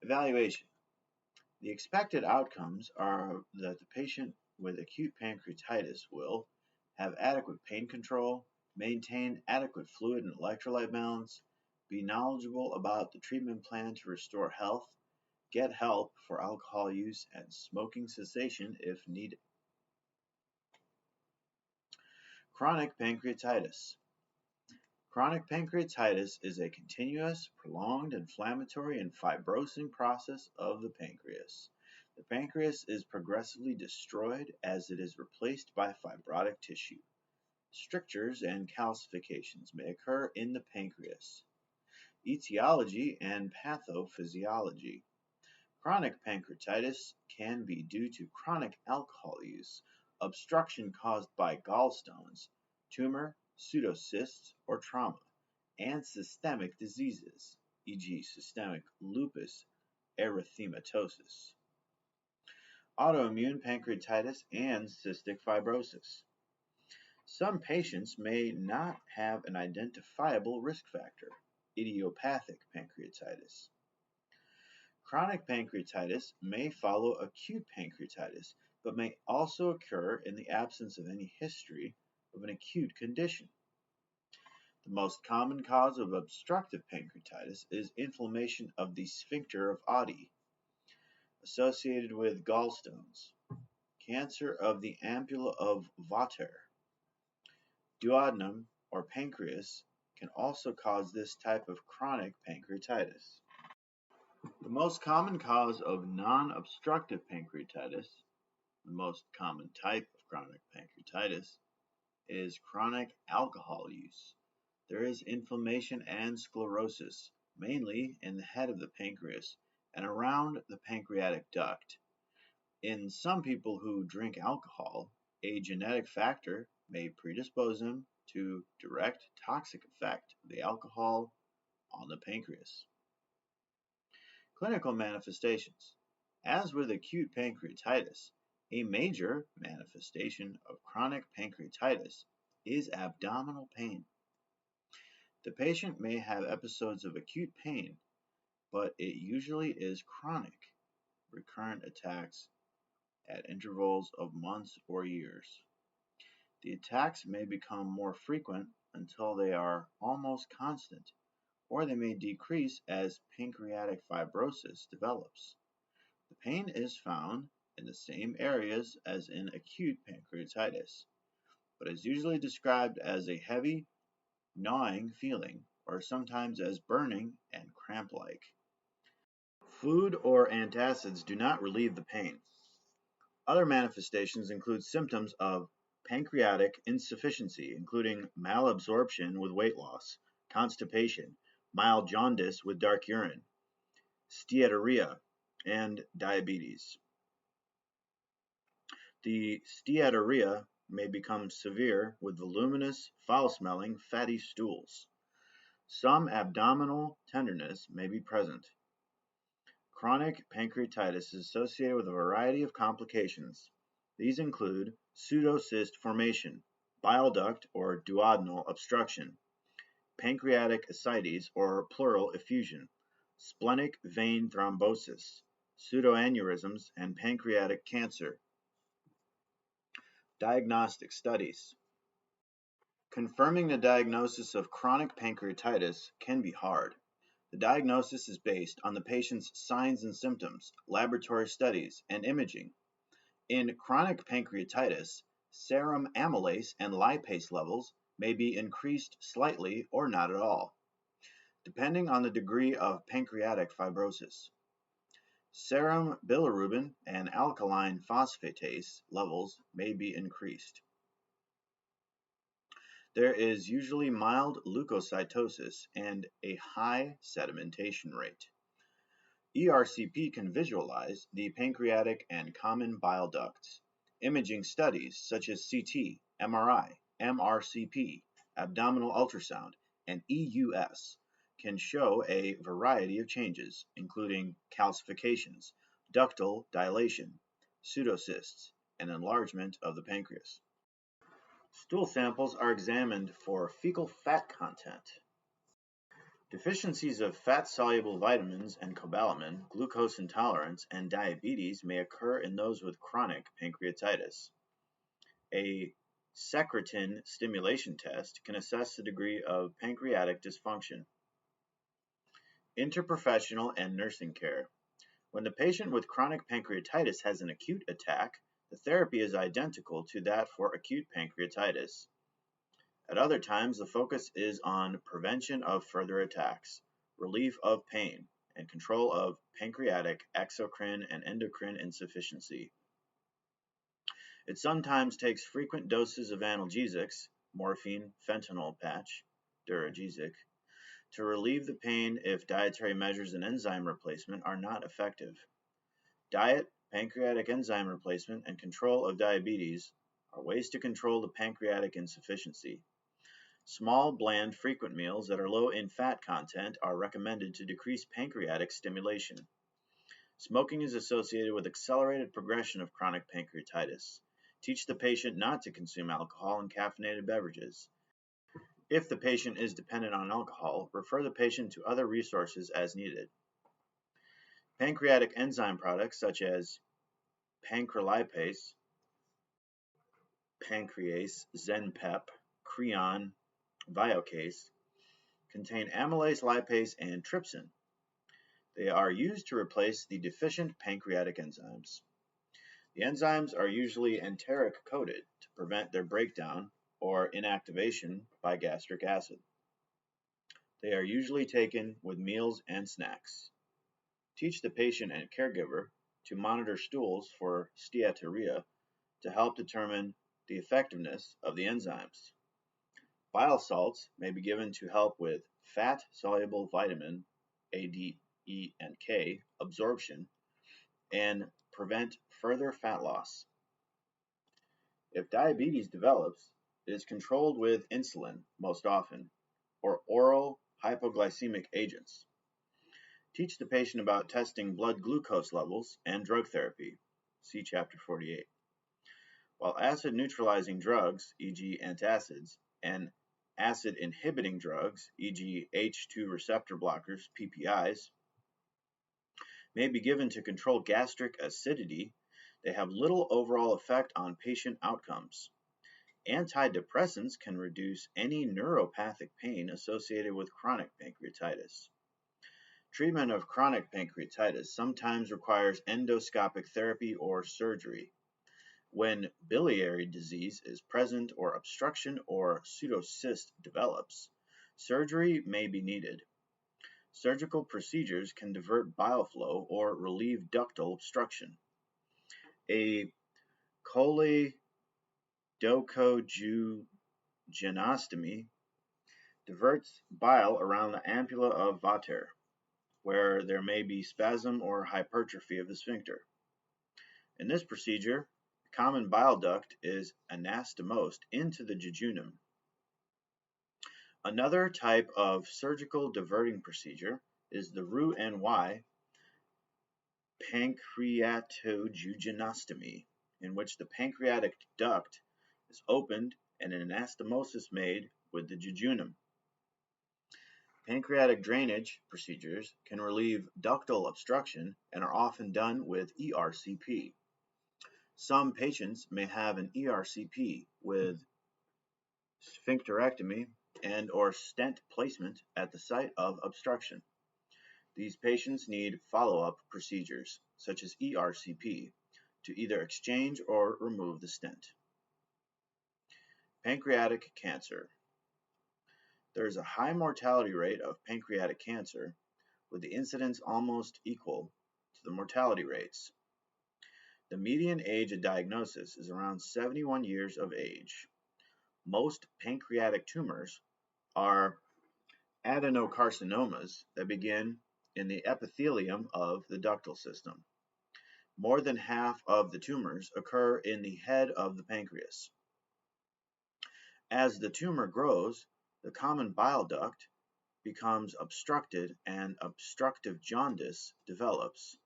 Evaluation. The expected outcomes are that the patient with acute pancreatitis will have adequate pain control, maintain adequate fluid and electrolyte balance, be knowledgeable about the treatment plan to restore health, get help for alcohol use and smoking cessation if needed. Chronic pancreatitis. Chronic pancreatitis is a continuous, prolonged inflammatory and fibrosing process of the pancreas. The pancreas is progressively destroyed as it is replaced by fibrotic tissue. Strictures and calcifications may occur in the pancreas. Etiology and pathophysiology. Chronic pancreatitis can be due to chronic alcohol use, obstruction caused by gallstones, tumor, pseudocysts, or trauma, and systemic diseases, e.g., systemic lupus erythematosus, autoimmune pancreatitis, and cystic fibrosis. Some patients may not have an identifiable risk factor, idiopathic pancreatitis. Chronic pancreatitis may follow acute pancreatitis, but may also occur in the absence of any history of an acute condition. The most common cause of obstructive pancreatitis is inflammation of the sphincter of Oddi, associated with gallstones, cancer of the ampulla of Vater, duodenum, or pancreas can also cause this type of chronic pancreatitis. The most common cause of non-obstructive pancreatitis, the most common type of chronic pancreatitis, is chronic alcohol use. There is inflammation and sclerosis, mainly in the head of the pancreas and around the pancreatic duct. In some people who drink alcohol, a genetic factor may predispose them to direct toxic effect of the alcohol on the pancreas. Clinical manifestations. As with acute pancreatitis, a major manifestation of chronic pancreatitis is abdominal pain. The patient may have episodes of acute pain, but it usually is chronic, recurrent attacks at intervals of months or years. The attacks may become more frequent until they are almost constant, or they may decrease as pancreatic fibrosis develops. The pain is found in the same areas as in acute pancreatitis, but is usually described as a heavy, gnawing feeling, or sometimes as burning and cramp-like. Food or antacids do not relieve the pain. Other manifestations include symptoms of pancreatic insufficiency, including malabsorption with weight loss, constipation, mild jaundice with dark urine, steatorrhea, and diabetes. The steatorrhea may become severe with voluminous, foul-smelling, fatty stools. Some abdominal tenderness may be present. Chronic pancreatitis is associated with a variety of complications. These include pseudocyst formation, bile duct or duodenal obstruction, pancreatic ascites or pleural effusion, splenic vein thrombosis, pseudoaneurysms, and pancreatic cancer. Diagnostic studies. Confirming the diagnosis of chronic pancreatitis can be hard. The diagnosis is based on the patient's signs and symptoms, laboratory studies, and imaging. In chronic pancreatitis, serum amylase and lipase levels may be increased slightly or not at all, depending on the degree of pancreatic fibrosis. Serum bilirubin and alkaline phosphatase levels may be increased. There is usually mild leukocytosis and a high sedimentation rate. ERCP can visualize the pancreatic and common bile ducts. Imaging studies such as CT, MRI, MRCP, abdominal ultrasound, and EUS can show a variety of changes, including calcifications, ductal dilation, pseudocysts, and enlargement of the pancreas. Stool samples are examined for fecal fat content. Deficiencies of fat-soluble vitamins and cobalamin, glucose intolerance, and diabetes may occur in those with chronic pancreatitis. A secretin stimulation test can assess the degree of pancreatic dysfunction. Interprofessional and nursing care. When the patient with chronic pancreatitis has an acute attack, the therapy is identical to that for acute pancreatitis. At other times, the focus is on prevention of further attacks, relief of pain, and control of pancreatic, exocrine, and endocrine insufficiency. It sometimes takes frequent doses of analgesics, morphine, fentanyl patch, Duragesic, to relieve the pain if dietary measures and enzyme replacement are not effective. Diet, pancreatic enzyme replacement, and control of diabetes are ways to control the pancreatic insufficiency. Small, bland, frequent meals that are low in fat content are recommended to decrease pancreatic stimulation. Smoking is associated with accelerated progression of chronic pancreatitis. Teach the patient not to consume alcohol and caffeinated beverages. If the patient is dependent on alcohol, refer the patient to other resources as needed. Pancreatic enzyme products such as pancrelipase, pancrease, Zenpep, Creon, Viocase, contain amylase, lipase, and trypsin. They are used to replace the deficient pancreatic enzymes. The enzymes are usually enteric-coated to prevent their breakdown or inactivation by gastric acid. They are usually taken with meals and snacks. Teach the patient and caregiver to monitor stools for steatorrhea to help determine the effectiveness of the enzymes. Bile salts may be given to help with fat-soluble vitamin A, D, E, and K absorption and prevent further fat loss. If diabetes develops, it is controlled with insulin most often, or oral hypoglycemic agents. Teach the patient about testing blood glucose levels and drug therapy. See Chapter 48. While acid-neutralizing drugs, e.g. antacids, and acid-inhibiting drugs, e.g. H2 receptor blockers, PPIs, may be given to control gastric acidity, they have little overall effect on patient outcomes. Antidepressants can reduce any neuropathic pain associated with chronic pancreatitis. Treatment of chronic pancreatitis sometimes requires endoscopic therapy or surgery. When biliary disease is present or obstruction or pseudocyst develops, surgery may be needed. Surgical procedures can divert bile flow or relieve ductal obstruction. A choledocogenostomy diverts bile around the ampulla of Vater, where there may be spasm or hypertrophy of the sphincter. In this procedure, the common bile duct is anastomosed into the jejunum. Another type of surgical diverting procedure is the Roux-en-Y pancreatogenostomy, in which the pancreatic duct is opened and an anastomosis made with the jejunum. Pancreatic drainage procedures can relieve ductal obstruction and are often done with ERCP. Some patients may have an ERCP with sphincterectomy and or stent placement at the site of obstruction. These patients need follow-up procedures, such as ERCP, to either exchange or remove the stent. Pancreatic cancer. There is a high mortality rate of pancreatic cancer, with the incidence almost equal to the mortality rates. The median age of diagnosis is around 71 years of age. Most pancreatic tumors are adenocarcinomas that begin in the epithelium of the ductal system. More than half of the tumors occur in the head of the pancreas. As the tumor grows, the common bile duct becomes obstructed and obstructive jaundice develops.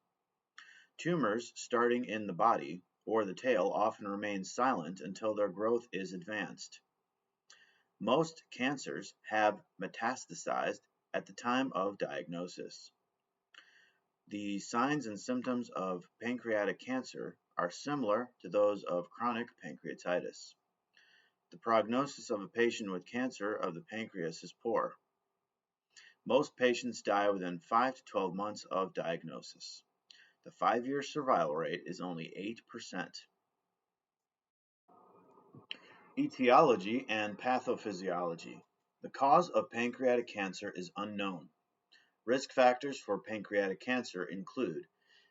Tumors starting in the body or the tail often remain silent until their growth is advanced. Most cancers have metastasized at the time of diagnosis. The signs and symptoms of pancreatic cancer are similar to those of chronic pancreatitis. The prognosis of a patient with cancer of the pancreas is poor. Most patients die within 5 to 12 months of diagnosis. The 5-year survival rate is only 8%. Etiology and pathophysiology. The cause of pancreatic cancer is unknown. Risk factors for pancreatic cancer include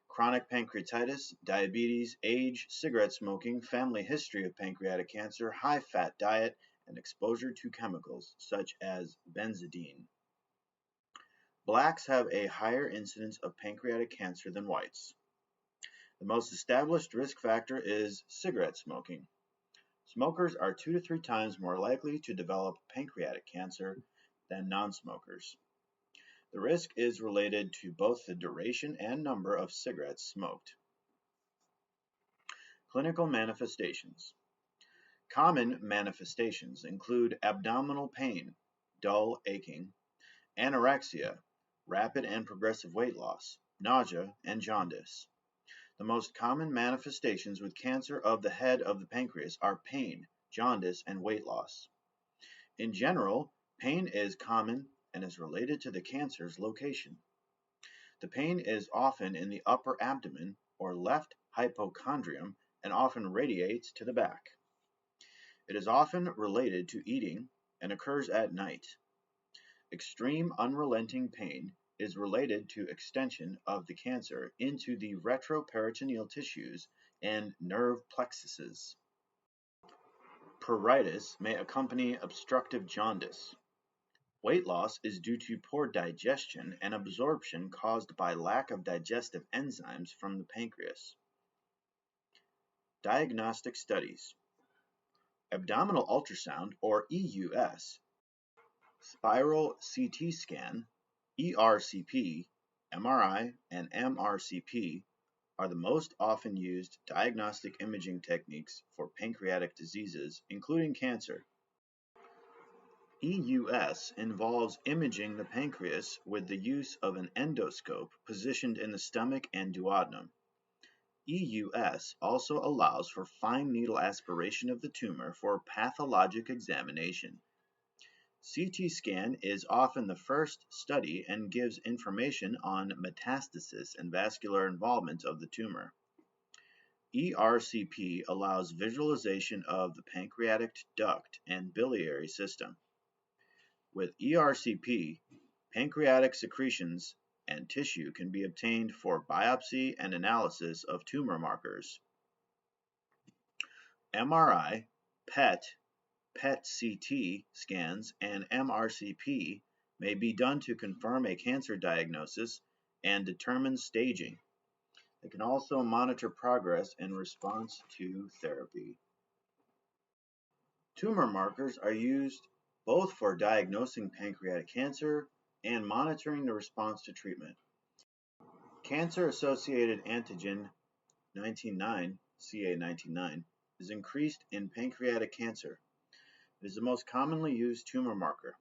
chronic pancreatitis, diabetes, age, cigarette smoking, family history of pancreatic cancer, high-fat diet, and exposure to chemicals such as benzodiazepine. Blacks have a higher incidence of pancreatic cancer than whites. The most established risk factor is cigarette smoking. Smokers are 2 to 3 times more likely to develop pancreatic cancer than non-smokers. The risk is related to both the duration and number of cigarettes smoked. Clinical manifestations. Common manifestations include abdominal pain, dull aching, anorexia, rapid and progressive weight loss, nausea, and jaundice. The most common manifestations with cancer of the head of the pancreas are pain, jaundice, and weight loss. In general, pain is common and is related to the cancer's location. The pain is often in the upper abdomen or left hypochondrium and often radiates to the back. It is often related to eating and occurs at night. Extreme unrelenting pain is related to extension of the cancer into the retroperitoneal tissues and nerve plexuses. Pruritus may accompany obstructive jaundice. Weight loss is due to poor digestion and absorption caused by lack of digestive enzymes from the pancreas. Diagnostic studies. Abdominal ultrasound, or EUS, spiral CT scan, ERCP, MRI, and MRCP are the most often used diagnostic imaging techniques for pancreatic diseases, including cancer. EUS involves imaging the pancreas with the use of an endoscope positioned in the stomach and duodenum. EUS also allows for fine needle aspiration of the tumor for pathologic examination. CT scan is often the first study and gives information on metastasis and vascular involvement of the tumor. ERCP allows visualization of the pancreatic duct and biliary system. With ERCP, pancreatic secretions and tissue can be obtained for biopsy and analysis of tumor markers. MRI, PET, PET-CT scans, and MRCP may be done to confirm a cancer diagnosis and determine staging. They can also monitor progress in response to therapy. Tumor markers are used both for diagnosing pancreatic cancer and monitoring the response to treatment. Cancer-associated antigen 19-9, CA19-9, is increased in pancreatic cancer. It is the most commonly used tumor marker.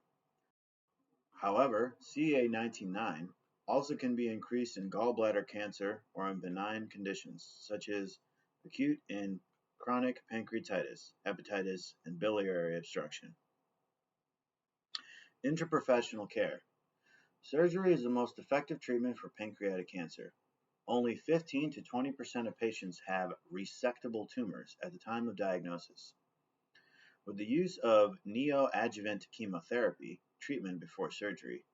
However, CA19-9 also can be increased in gallbladder cancer or in benign conditions such as acute and chronic pancreatitis, hepatitis, and biliary obstruction. Interprofessional care. Surgery is the most effective treatment for pancreatic cancer. Only 15 to 20% of patients have resectable tumors at the time of diagnosis. With the use of neoadjuvant chemotherapy treatment before surgery,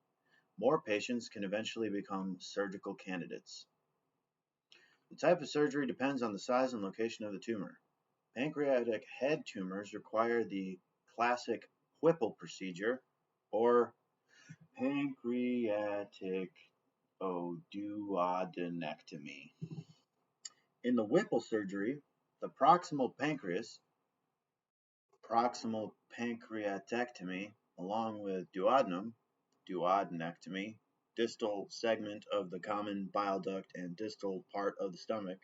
more patients can eventually become surgical candidates. The type of surgery depends on the size and location of the tumor. Pancreatic head tumors require the classic Whipple procedure or pancreatic duodenectomy. In the Whipple surgery, the proximal pancreatectomy, along with duodenectomy, distal segment of the common bile duct and distal part of the stomach,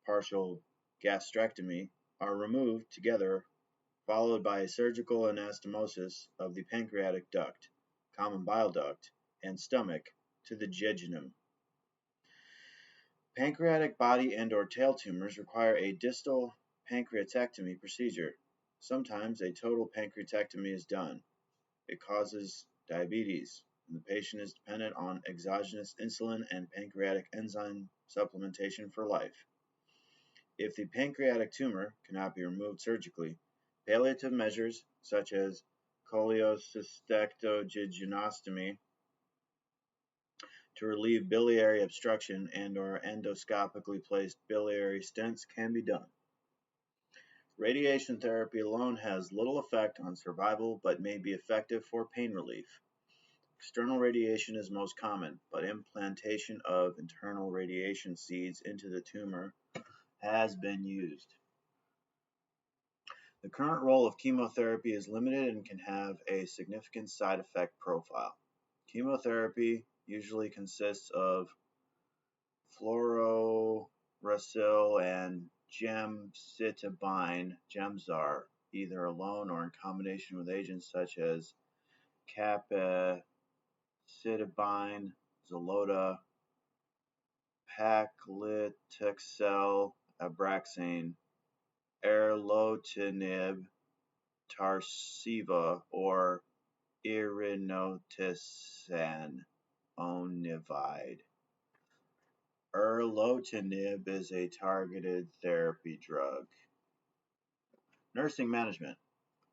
partial gastrectomy, are removed together, followed by a surgical anastomosis of the pancreatic duct, common bile duct, and stomach to the jejunum. Pancreatic body and/or tail tumors require a distal pancreatectomy procedure. Sometimes a total pancreatectomy is done. It causes diabetes, and the patient is dependent on exogenous insulin and pancreatic enzyme supplementation for life. If the pancreatic tumor cannot be removed surgically, palliative measures such as cholecystectojejunostomy to relieve biliary obstruction and/or endoscopically placed biliary stents can be done. Radiation therapy alone has little effect on survival but may be effective for pain relief. External radiation is most common, but implantation of internal radiation seeds into the tumor has been used. The current role of chemotherapy is limited and can have a significant side effect profile. Chemotherapy usually consists of fluorouracil and gemcitabine, Gemzar, either alone or in combination with agents such as capecitabine, Xeloda, paclitaxel, Abraxane, erlotinib, Tarceva, or irinotecan onivide. Erlotinib is a targeted therapy drug. Nursing management,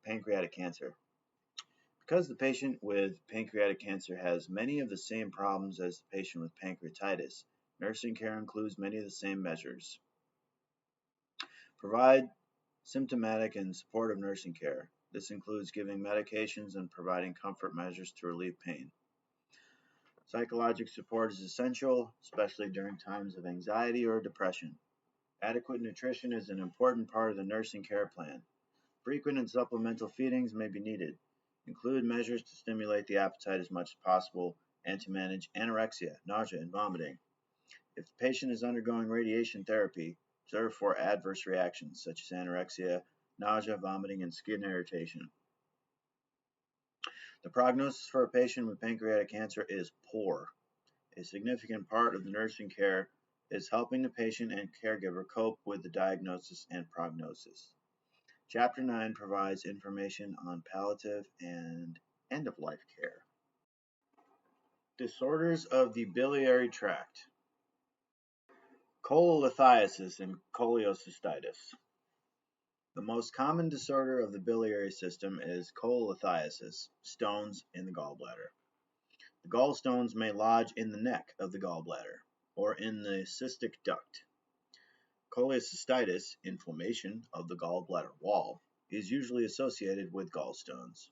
pancreatic cancer. Because the patient with pancreatic cancer has many of the same problems as the patient with pancreatitis, nursing care includes many of the same measures. Provide symptomatic and supportive nursing care. This includes giving medications and providing comfort measures to relieve pain. Psychological support is essential, especially during times of anxiety or depression. Adequate nutrition is an important part of the nursing care plan. Frequent and supplemental feedings may be needed. Include measures to stimulate the appetite as much as possible and to manage anorexia, nausea, and vomiting. If the patient is undergoing radiation therapy, observe for adverse reactions such as anorexia, nausea, vomiting, and skin irritation. The prognosis for a patient with pancreatic cancer is poor. A significant part of the nursing care is helping the patient and caregiver cope with the diagnosis and prognosis. Chapter 9 provides information on palliative and end-of-life care. Disorders of the biliary tract. Cholecystitis and cholecystitis. The most common disorder of the biliary system is cholecystitis, stones in the gallbladder. The gallstones may lodge in the neck of the gallbladder or in the cystic duct. Cholecystitis, inflammation of the gallbladder wall, is usually associated with gallstones.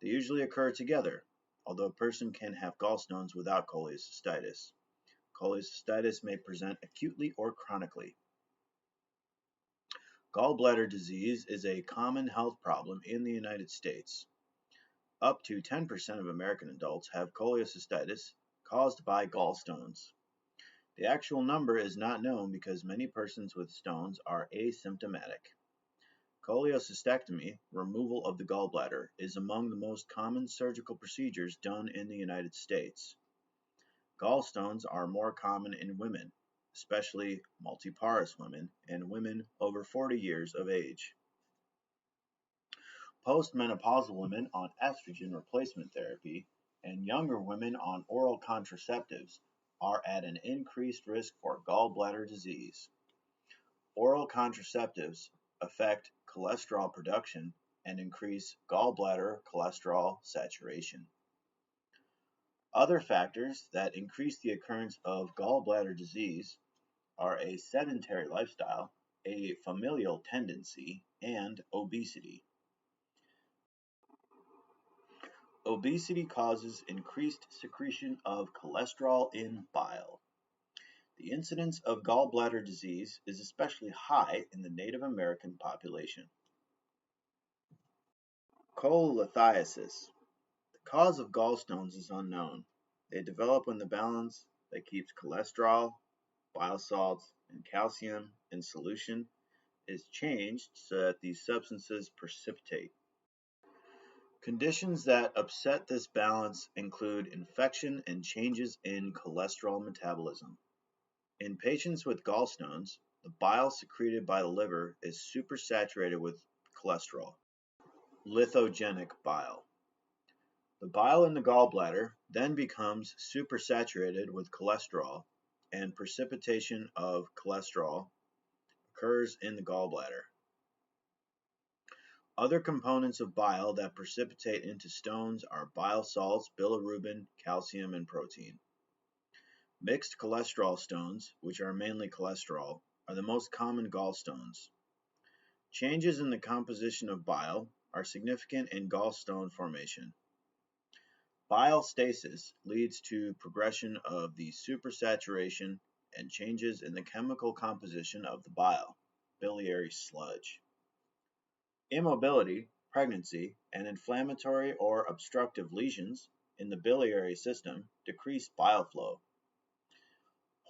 They usually occur together, although a person can have gallstones without cholecystitis. Cholecystitis may present acutely or chronically. Gallbladder disease is a common health problem in the United States. Up to 10% of American adults have cholecystitis caused by gallstones. The actual number is not known because many persons with stones are asymptomatic. Cholecystectomy, removal of the gallbladder, is among the most common surgical procedures done in the United States. Gallstones are more common in women, especially multiparous women and women over 40 years of age. Postmenopausal women on estrogen replacement therapy and younger women on oral contraceptives are at an increased risk for gallbladder disease. Oral contraceptives affect cholesterol production and increase gallbladder cholesterol saturation. Other factors that increase the occurrence of gallbladder disease are a sedentary lifestyle, a familial tendency, and obesity. Obesity causes increased secretion of cholesterol in bile. The incidence of gallbladder disease is especially high in the Native American population. Cholelithiasis. The cause of gallstones is unknown. They develop when the balance that keeps cholesterol, bile salts, and calcium in solution is changed so that these substances precipitate. Conditions that upset this balance include infection and changes in cholesterol metabolism. In patients with gallstones, the bile secreted by the liver is supersaturated with cholesterol, lithogenic bile. The bile in the gallbladder then becomes supersaturated with cholesterol, and precipitation of cholesterol occurs in the gallbladder. Other components of bile that precipitate into stones are bile salts, bilirubin, calcium, and protein. Mixed cholesterol stones, which are mainly cholesterol, are the most common gallstones. Changes in the composition of bile are significant in gallstone formation. Bile stasis leads to progression of the supersaturation and changes in the chemical composition of the bile, biliary sludge. Immobility, pregnancy, and inflammatory or obstructive lesions in the biliary system decrease bile flow.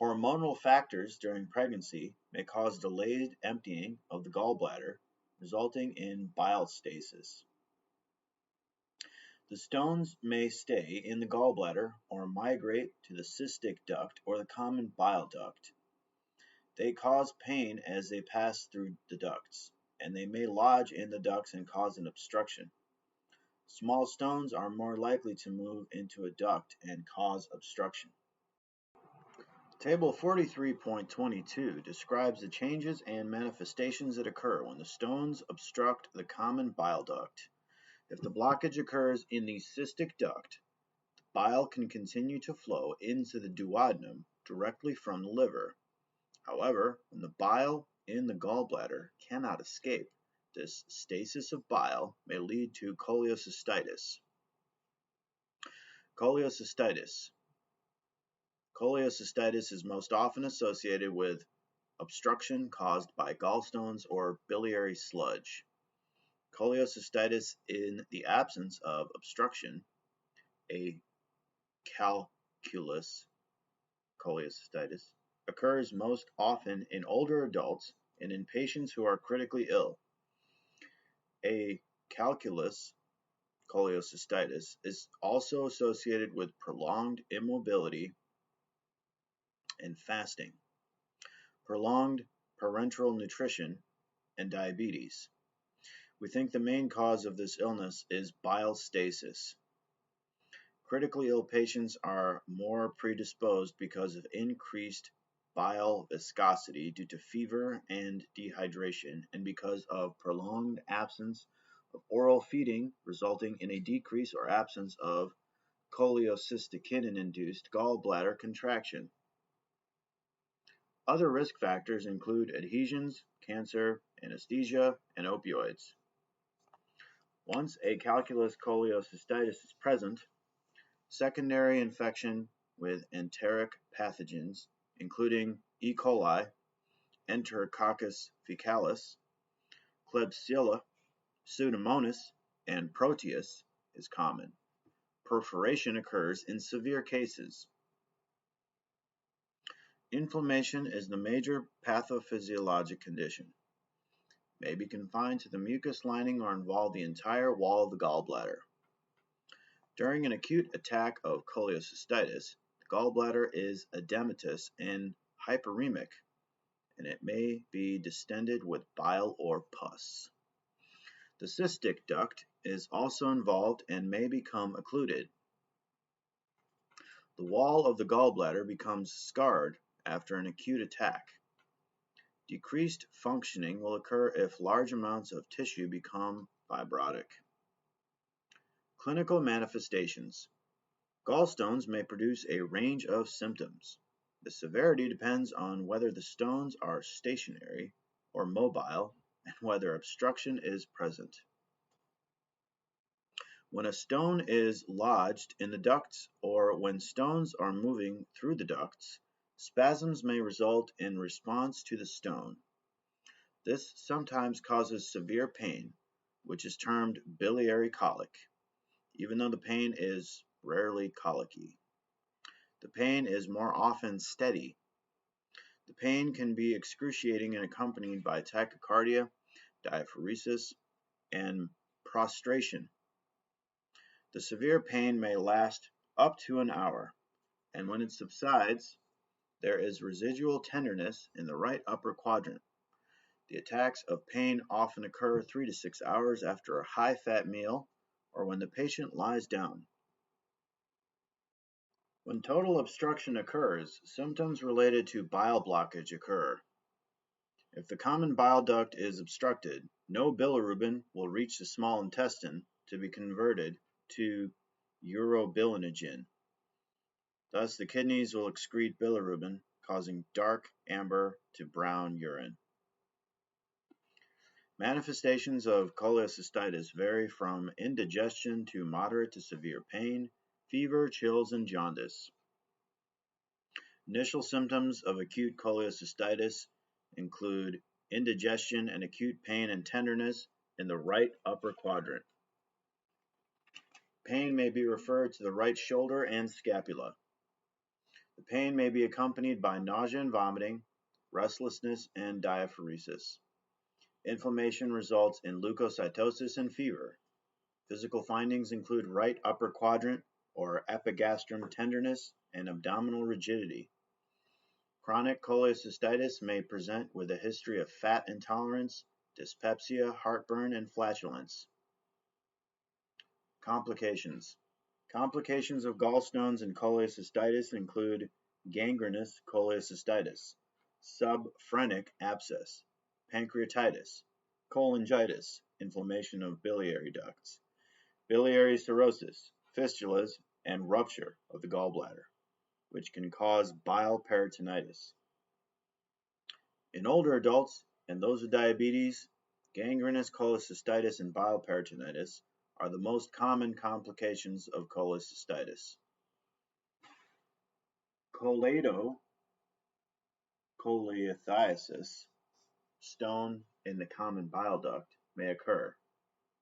Hormonal factors during pregnancy may cause delayed emptying of the gallbladder, resulting in bile stasis. The stones may stay in the gallbladder or migrate to the cystic duct or the common bile duct. They cause pain as they pass through the ducts, and they may lodge in the ducts and cause an obstruction. Small stones are more likely to move into a duct and cause obstruction. Table 43.22 describes the changes and manifestations that occur when the stones obstruct the common bile duct. If the blockage occurs in the cystic duct, the bile can continue to flow into the duodenum directly from the liver. However, when the bile in the gallbladder cannot escape, this stasis of bile may lead to cholecystitis. Cholecystitis. Cholecystitis is most often associated with obstruction caused by gallstones or biliary sludge. Cholecystitis in the absence of obstruction, a calculous cholecystitis, occurs most often in older adults and in patients who are critically ill. A calculous cholecystitis is also associated with prolonged immobility and fasting, prolonged parenteral nutrition, and diabetes. We think the main cause of this illness is bile stasis. Critically ill patients are more predisposed because of increased bile viscosity due to fever and dehydration, and because of prolonged absence of oral feeding resulting in a decrease or absence of cholecystokinin-induced gallbladder contraction. Other risk factors include adhesions, cancer, anesthesia, and opioids. Once a calculous cholecystitis is present, secondary infection with enteric pathogens, including E. coli, Enterococcus faecalis, Klebsiella, Pseudomonas, and Proteus, is common. Perforation occurs in severe cases. Inflammation is the major pathophysiologic condition. May be confined to the mucous lining or involve the entire wall of the gallbladder. During an acute attack of cholecystitis, the gallbladder is edematous and hyperemic, and it may be distended with bile or pus. The cystic duct is also involved and may become occluded. The wall of the gallbladder becomes scarred after an acute attack. Decreased functioning will occur if large amounts of tissue become fibrotic. Clinical manifestations. Gallstones may produce a range of symptoms. The severity depends on whether the stones are stationary or mobile and whether obstruction is present. When a stone is lodged in the ducts or when stones are moving through the ducts, spasms may result in response to the stone. This sometimes causes severe pain, which is termed biliary colic, even though the pain is rarely colicky. The pain is more often steady. The pain can be excruciating and accompanied by tachycardia, diaphoresis, and prostration. The severe pain may last up to an hour, and when it subsides, there is residual tenderness in the right upper quadrant. The attacks of pain often occur 3 to 6 hours after a high-fat meal or when the patient lies down. When total obstruction occurs, symptoms related to bile blockage occur. If the common bile duct is obstructed, no bilirubin will reach the small intestine to be converted to urobilinogen. Thus, the kidneys will excrete bilirubin, causing dark, amber to brown urine. Manifestations of cholecystitis vary from indigestion to moderate to severe pain, fever, chills, and jaundice. Initial symptoms of acute cholecystitis include indigestion and acute pain and tenderness in the right upper quadrant. Pain may be referred to the right shoulder and scapula. The pain may be accompanied by nausea and vomiting, restlessness, and diaphoresis. Inflammation results in leukocytosis and fever. Physical findings include right upper quadrant or epigastrium tenderness and abdominal rigidity. Chronic cholecystitis may present with a history of fat intolerance, dyspepsia, heartburn, and flatulence. Complications. Complications of gallstones and cholecystitis include gangrenous cholecystitis, subphrenic abscess, pancreatitis, cholangitis, inflammation of biliary ducts, biliary cirrhosis, fistulas, and rupture of the gallbladder, which can cause bile peritonitis. In older adults and those with diabetes, gangrenous cholecystitis and bile peritonitis are the most common complications of cholecystitis. Cholecystitis, stone in the common bile duct, may occur,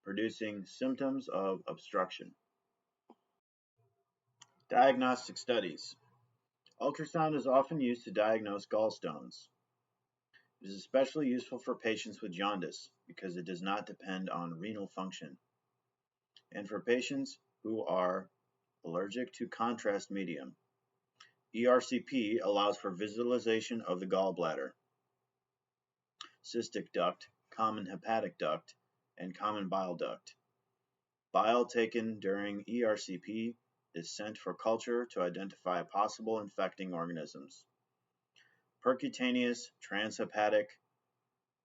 producing symptoms of obstruction. Diagnostic studies. Ultrasound is often used to diagnose gallstones. It is especially useful for patients with jaundice because it does not depend on renal function, and for patients who are allergic to contrast medium. ERCP allows for visualization of the gallbladder, cystic duct, common hepatic duct, and common bile duct. Bile taken during ERCP is sent for culture to identify possible infecting organisms. Percutaneous transhepatic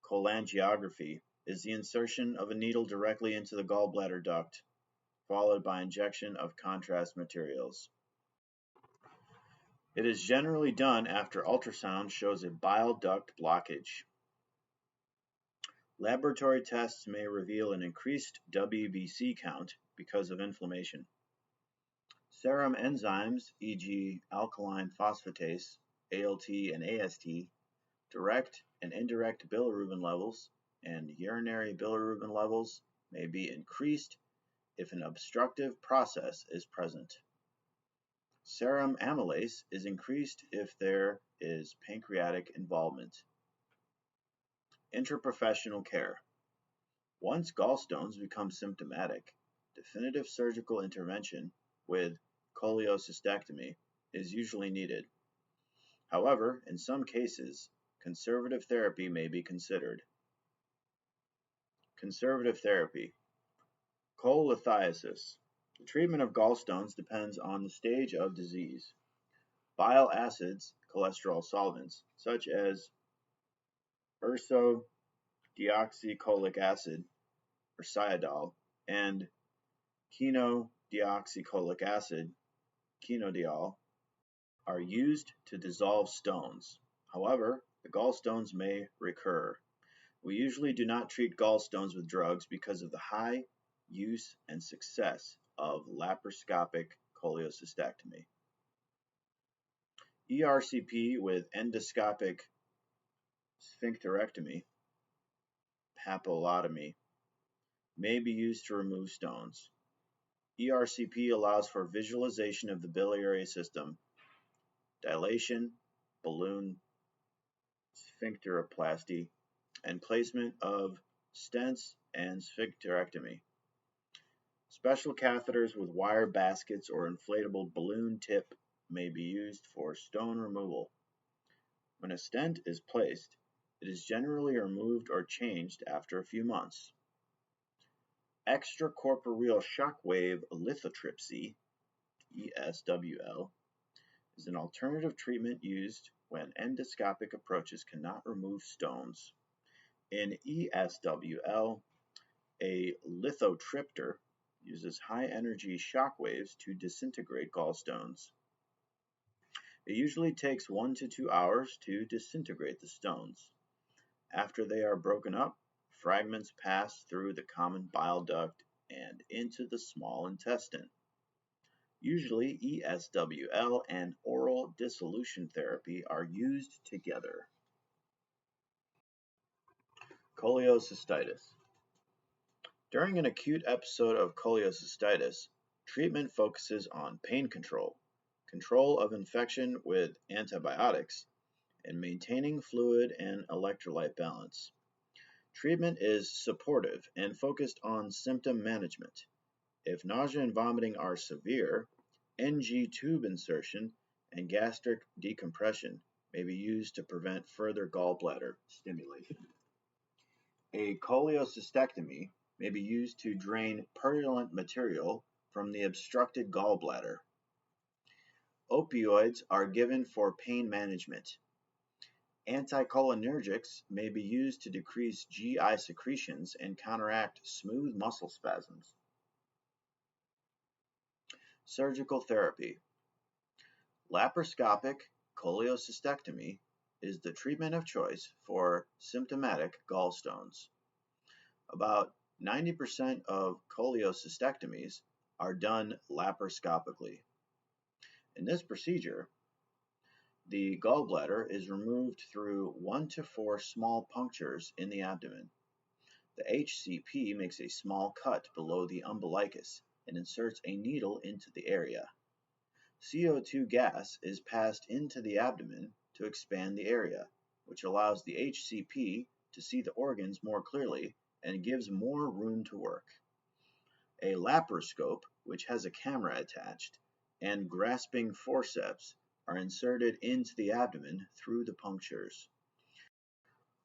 cholangiography is the insertion of a needle directly into the gallbladder duct, followed by injection of contrast materials. It is generally done after ultrasound shows a bile duct blockage. Laboratory tests may reveal an increased WBC count because of inflammation. Serum enzymes, e.g. alkaline phosphatase, ALT and AST, direct and indirect bilirubin levels, and urinary bilirubin levels may be increased if an obstructive process is present. Serum amylase is increased if there is pancreatic involvement. Interprofessional care. Once gallstones become symptomatic, definitive surgical intervention with cholecystectomy is usually needed. However, in some cases, conservative therapy may be considered. Conservative therapy. Cholelithiasis. The treatment of gallstones depends on the stage of disease. Bile acids, cholesterol solvents, such as ursodeoxycholic acid, or Ciadol, and quinodeoxycholic acid, quinodiol, are used to dissolve stones. However, the gallstones may recur. We usually do not treat gallstones with drugs because of the high use and success of laparoscopic cholecystectomy. ERCP with endoscopic sphincterectomy, papillotomy, may be used to remove stones. ERCP allows for visualization of the biliary system, dilation, balloon sphincteroplasty, and placement of stents and sphincterectomy. Special catheters with wire baskets or inflatable balloon tip may be used for stone removal. When a stent is placed, it is generally removed or changed after a few months. Extracorporeal shockwave lithotripsy, ESWL, is an alternative treatment used when endoscopic approaches cannot remove stones. In ESWL, a lithotripter uses high-energy shock waves to disintegrate gallstones. It usually takes 1 to 2 hours to disintegrate the stones. After they are broken up, fragments pass through the common bile duct and into the small intestine. Usually, ESWL and oral dissolution therapy are used together. Cholecystitis. During an acute episode of cholecystitis, treatment focuses on pain control, control of infection with antibiotics, and maintaining fluid and electrolyte balance. Treatment is supportive and focused on symptom management. If nausea and vomiting are severe, NG tube insertion and gastric decompression may be used to prevent further gallbladder stimulation. A cholecystectomy may be used to drain purulent material from the obstructed gallbladder. Opioids are given for pain management. Anticholinergics may be used to decrease GI secretions and counteract smooth muscle spasms. Surgical therapy. Laparoscopic cholecystectomy is the treatment of choice for symptomatic gallstones. About 90% of cholecystectomies are done laparoscopically. In this procedure, the gallbladder is removed through 1 to 4 small punctures in the abdomen. The HCP makes a small cut below the umbilicus and inserts a needle into the area. CO2 gas is passed into the abdomen to expand the area, which allows the HCP to see the organs more clearly and gives more room to work. A laparoscope, which has a camera attached, and grasping forceps are inserted into the abdomen through the punctures.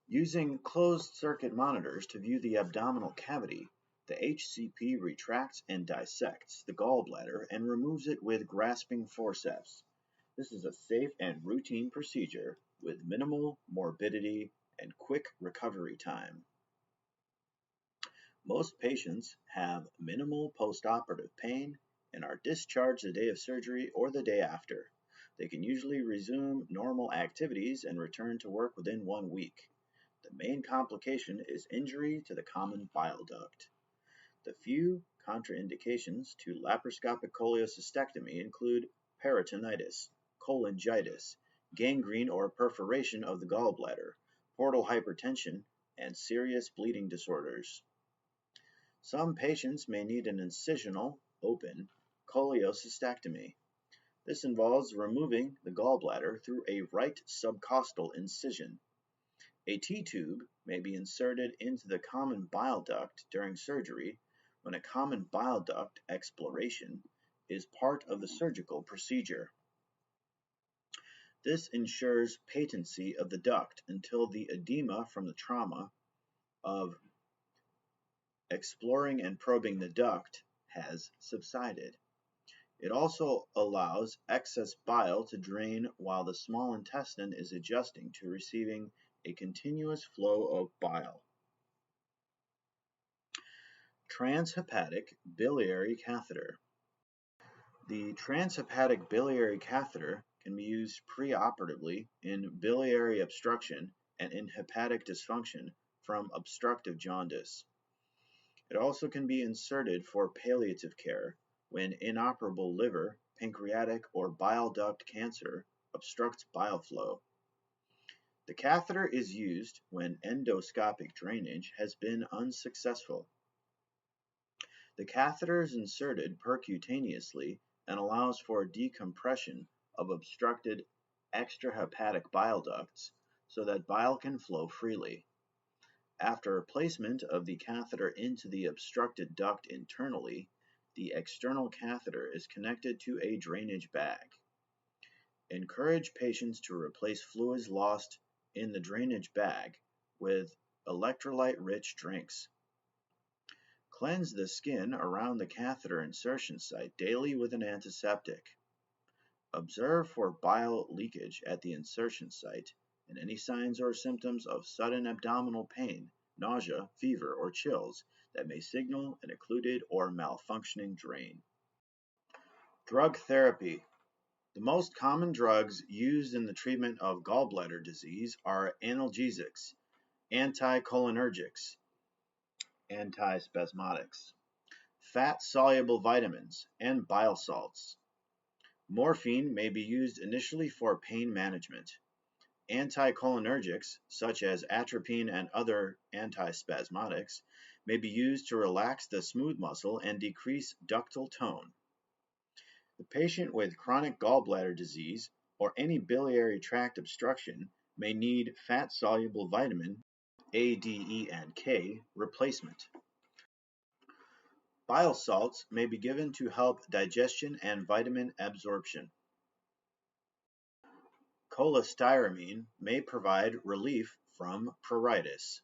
Using closed-circuit monitors to view the abdominal cavity, the HCP retracts and dissects the gallbladder and removes it with grasping forceps. This is a safe and routine procedure with minimal morbidity and quick recovery time. Most patients have minimal postoperative pain and are discharged the day of surgery or the day after. They can usually resume normal activities and return to work within 1 week. The main complication is injury to the common bile duct. The few contraindications to laparoscopic cholecystectomy include peritonitis, cholangitis, gangrene or perforation of the gallbladder, portal hypertension, and serious bleeding disorders. Some patients may need an incisional, open, cholecystectomy. This involves removing the gallbladder through a right subcostal incision. A T-tube may be inserted into the common bile duct during surgery when a common bile duct exploration is part of the surgical procedure. This ensures patency of the duct until the edema from the trauma of exploring and probing the duct has subsided. It also allows excess bile to drain while the small intestine is adjusting to receiving a continuous flow of bile. Transhepatic biliary catheter. The transhepatic biliary catheter can be used preoperatively in biliary obstruction and in hepatic dysfunction from obstructive jaundice. It also can be inserted for palliative care when inoperable liver, pancreatic, or bile duct cancer obstructs bile flow. The catheter is used when endoscopic drainage has been unsuccessful. The catheter is inserted percutaneously and allows for decompression of obstructed extrahepatic bile ducts so that bile can flow freely. After placement of the catheter into the obstructed duct internally, the external catheter is connected to a drainage bag. Encourage patients to replace fluids lost in the drainage bag with electrolyte-rich drinks. Cleanse the skin around the catheter insertion site daily with an antiseptic. Observe for bile leakage at the insertion site and any signs or symptoms of sudden abdominal pain, nausea, fever, or chills that may signal an occluded or malfunctioning drain. Drug therapy. The most common drugs used in the treatment of gallbladder disease are analgesics, anticholinergics, antispasmodics, fat-soluble vitamins, and bile salts. Morphine may be used initially for pain management. Anticholinergics, such as atropine and other antispasmodics, may be used to relax the smooth muscle and decrease ductal tone. The patient with chronic gallbladder disease or any biliary tract obstruction may need fat-soluble vitamin A, D, E, and K replacement. Bile salts may be given to help digestion and vitamin absorption. Cholestyramine may provide relief from pruritus.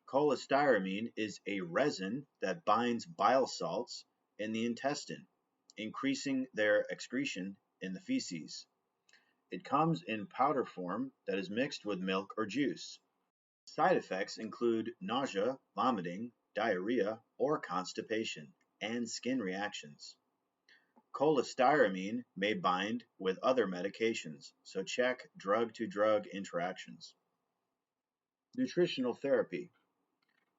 Cholestyramine is a resin that binds bile salts in the intestine, increasing their excretion in the feces. It comes in powder form that is mixed with milk or juice. Side effects include nausea, vomiting, diarrhea, or constipation, and skin reactions. Cholestyramine may bind with other medications, so check drug-to-drug interactions. Nutritional therapy.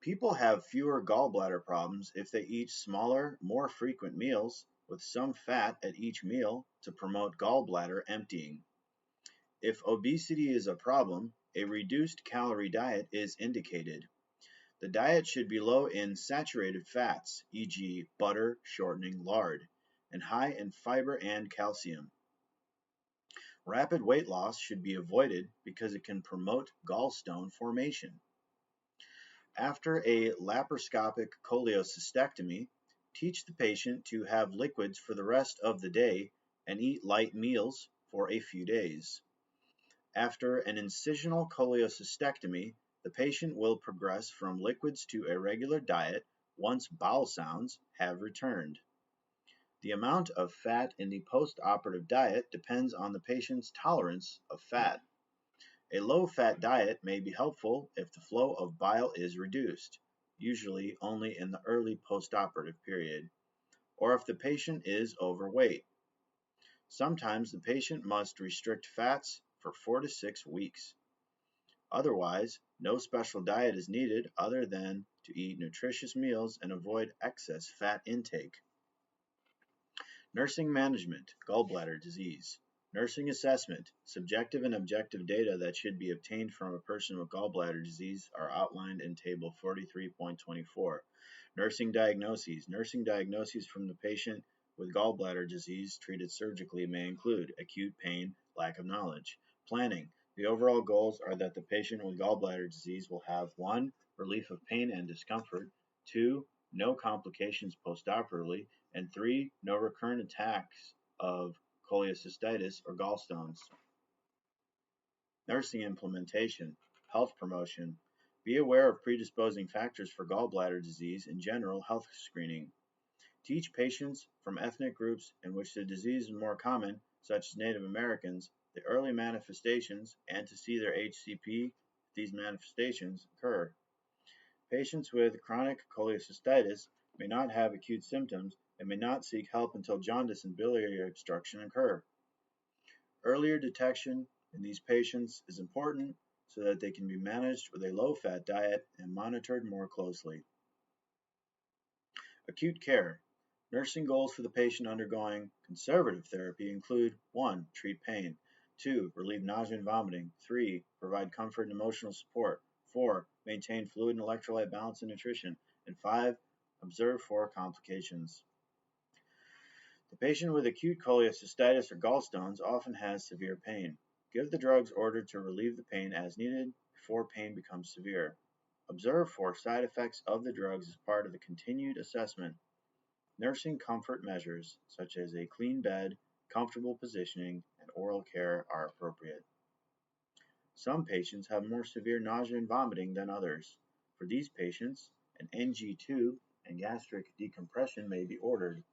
People have fewer gallbladder problems if they eat smaller, more frequent meals with some fat at each meal to promote gallbladder emptying. If obesity is a problem, a reduced calorie diet is indicated. The diet should be low in saturated fats, e.g., butter, shortening, lard, and high in fiber and calcium. Rapid weight loss should be avoided because it can promote gallstone formation. After a laparoscopic cholecystectomy, teach the patient to have liquids for the rest of the day and eat light meals for a few days. After an incisional cholecystectomy, the patient will progress from liquids to a regular diet once bowel sounds have returned. The amount of fat in the post-operative diet depends on the patient's tolerance of fat. A low-fat diet may be helpful if the flow of bile is reduced, usually only in the early post-operative period, or if the patient is overweight. Sometimes the patient must restrict fats for 4 to 6 weeks. Otherwise, no special diet is needed other than to eat nutritious meals and avoid excess fat intake. Nursing management, gallbladder disease. Nursing assessment, subjective and objective data that should be obtained from a person with gallbladder disease are outlined in Table 43.24. Nursing diagnoses. Nursing diagnoses from the patient with gallbladder disease treated surgically may include acute pain, lack of knowledge. Planning. The overall goals are that the patient with gallbladder disease will have 1. Relief of pain and discomfort, 2. No complications postoperatively, and 3. No recurrent attacks of cholecystitis or gallstones. Nursing implementation, health promotion. Be aware of predisposing factors for gallbladder disease and general health screening. Teach patients from ethnic groups in which the disease is more common, such as Native Americans, the early manifestations and to see their HCP if these manifestations occur. Patients with chronic cholecystitis may not have acute symptoms and may not seek help until jaundice and biliary obstruction occur. Earlier detection in these patients is important so that they can be managed with a low-fat diet and monitored more closely. Acute care. Nursing goals for the patient undergoing conservative therapy include 1. Treat pain, 2. Relieve nausea and vomiting, 3. Provide comfort and emotional support, 4. Maintain fluid and electrolyte balance and nutrition, and 5. Observe for complications. The patient with acute cholecystitis or gallstones often has severe pain. Give the drugs ordered to relieve the pain as needed before pain becomes severe. Observe for side effects of the drugs as part of the continued assessment. Nursing comfort measures such as a clean bed, comfortable positioning, and oral care are appropriate. Some patients have more severe nausea and vomiting than others. For these patients, an NG tube and gastric decompression may be ordered.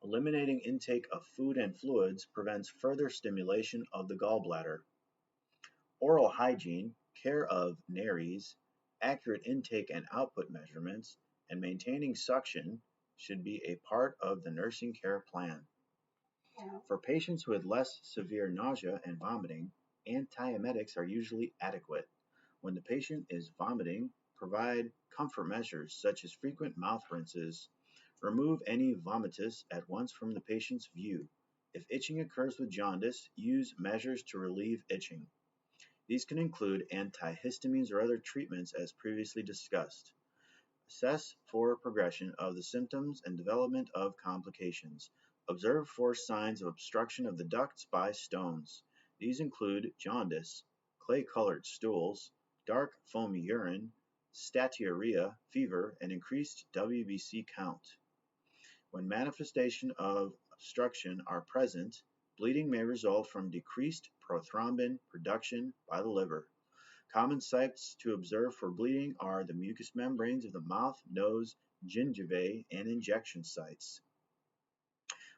Eliminating intake of food and fluids prevents further stimulation of the gallbladder. Oral hygiene, care of nares, accurate intake and output measurements, and maintaining suction should be a part of the nursing care plan. For patients with less severe nausea and vomiting, antiemetics are usually adequate. When the patient is vomiting, provide comfort measures such as frequent mouth rinses. Remove any vomitus at once from the patient's view. If itching occurs with jaundice, use measures to relieve itching. These can include antihistamines or other treatments as previously discussed. Assess for progression of the symptoms and development of complications. Observe for signs of obstruction of the ducts by stones. These include jaundice, clay-colored stools, dark foamy urine, staturia, fever, and increased WBC count. When manifestation of obstruction are present, bleeding may result from decreased prothrombin production by the liver. Common sites to observe for bleeding are the mucous membranes of the mouth, nose, gingivae, and injection sites.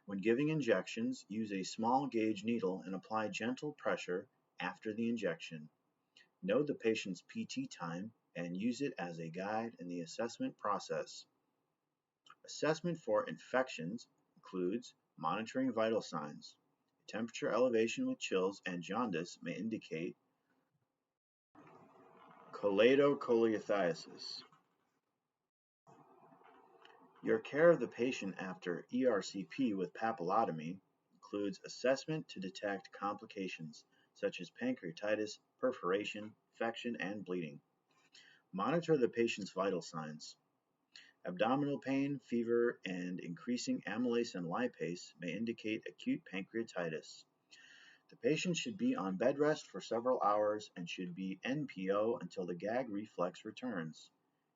When giving injections, use a small gauge needle and apply gentle pressure after the injection. Note the patient's PT time and use it as a guide in the assessment process. Assessment for infections includes monitoring vital signs. Temperature elevation with chills and jaundice may indicate cholecystitis. Your care of the patient after ERCP with papillotomy includes assessment to detect complications such as pancreatitis, perforation, infection, and bleeding. Monitor the patient's vital signs. Abdominal pain, fever, and increasing amylase and lipase may indicate acute pancreatitis. The patient should be on bed rest for several hours and should be NPO until the gag reflex returns.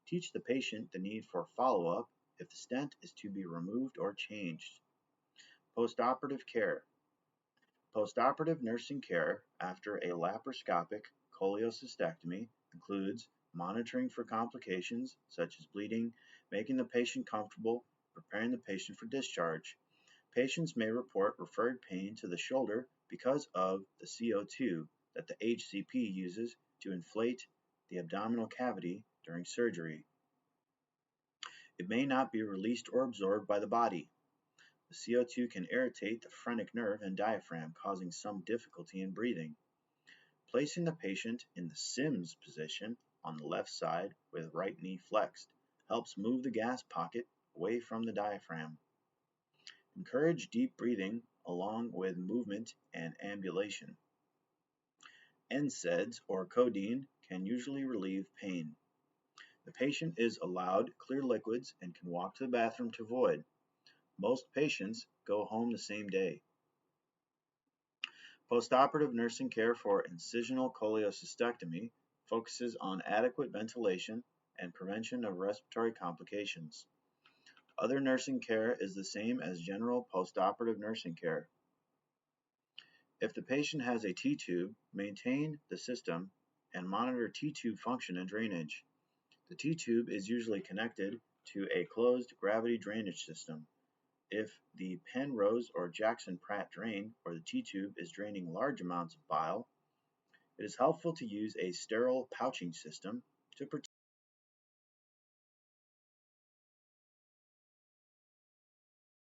Teach the patient the need for follow-up if the stent is to be removed or changed. Postoperative care. Postoperative nursing care after a laparoscopic cholecystectomy includes monitoring for complications such as bleeding, making the patient comfortable, preparing the patient for discharge. Patients may report referred pain to the shoulder because of the CO2 that the HCP uses to inflate the abdominal cavity during surgery. It may not be released or absorbed by the body. The CO2 can irritate the phrenic nerve and diaphragm, causing some difficulty in breathing. Placing the patient in the Sims position on the left side with right knee flexed helps move the gas pocket away from the diaphragm. Encourage deep breathing along with movement and ambulation. NSAIDs or codeine can usually relieve pain. The patient is allowed clear liquids and can walk to the bathroom to void. Most patients go home the same day. Postoperative nursing care for incisional cholecystectomy focuses on adequate ventilation and prevention of respiratory complications. Other nursing care is the same as general postoperative nursing care. If the patient has a T-tube, maintain the system and monitor T-tube function and drainage. The T-tube is usually connected to a closed gravity drainage system. If the Penrose or Jackson-Pratt drain or the T-tube is draining large amounts of bile, it is helpful to use a sterile pouching system to protect